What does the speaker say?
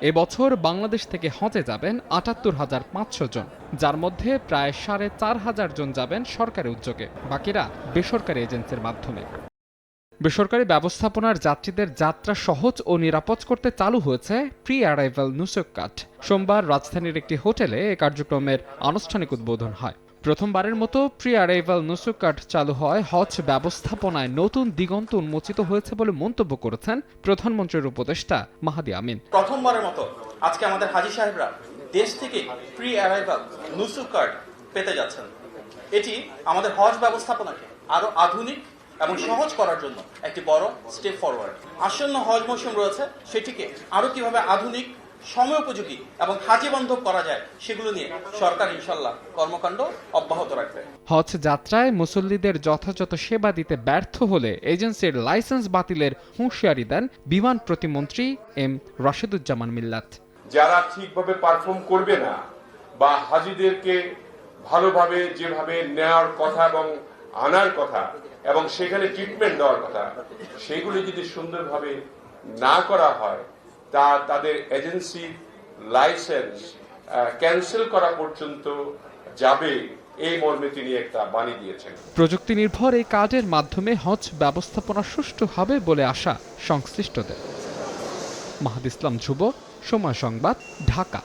এবছর বাংলাদেশ থেকে হজে যাবেন ৭৮,৫০০ জন, যার মধ্যে প্রায় ৪,৫০০ জন যাবেন সরকারি উদ্যোগে, বাকিরা বেসরকারি এজেন্সির মাধ্যমে। বেসরকারি ব্যবস্থাপনার যাত্রীদের যাত্রা সহজ ও নিরাপদ করতে চালু হয়েছে প্রি অ্যারাইভাল নুসুক কার্ড। সোমবার রাজধানীর একটি হোটেলে এ কার্যক্রমের আনুষ্ঠানিক উদ্বোধন হয়। প্রথমবারের মতো প্রি অ্যারাইভাল নুসুক কার্ড চালু হয় হজ ব্যবস্থাপনায় নতুন দিগন্ত উন্মোচিত হয়েছে বলে মন্তব্য করেছেন প্রধানমন্ত্রীর উপদেষ্টা মাহাদি আমিন। প্রথমবারের মতো আজকে আমাদের হাজী সাহেবরা দেশ থেকে প্রি অ্যারাইভাল নুসুক কার্ড পেতে যাচ্ছেন। এটি আমাদের হজ ব্যবস্থাপনাকে আরো আধুনিক এবং সহজ করার জন্য একটি বড় স্টেপ ফরওয়ার্ড। আসন্ন হজ মৌসুম রয়েছে, সেটিকে আরো কিভাবে আধুনিক, সময় উপযোগী এবং হাজি বান্ধব করা যায় সেগুলো নিয়ে সরকার ইনশাল্লাহ কর্মকাণ্ড অব্যাহত রাখবে। হজ যাত্রায় মুসল্লিদের যথাযথ সেবা দিতে ব্যর্থ হলে এজেন্সির লাইসেন্স বাতিলের হুঁশিয়ারি দেন বিমান প্রতিমন্ত্রী এম রাশেদুজ্জামান মিল্লাত। যারা ঠিকভাবে পারফর্ম করবে না বা হাজিদেরকে ভালোভাবে যেভাবে নেওয়ার কথা এবং আনার কথা এবং সেখানে ট্রিটমেন্ট দেওয়ার কথা, সেগুলি যদি সুন্দরভাবে না করা হয়, তা তাদের এজেন্সি লাইসেন্স ক্যান্সেল করা পর্যন্ত যাবে, এই মর্মে তিনি একটা বাণী দিয়েছেন। প্রযুক্তি নির্ভর এই কার্ডের মাধ্যমে হজ ব্যবস্থাপনা সুষ্ঠু হবে বলে আশা সংশ্লিষ্টদের। মাহাদ ইসলাম ধ্রুব, সময় সংবাদ, ঢাকা।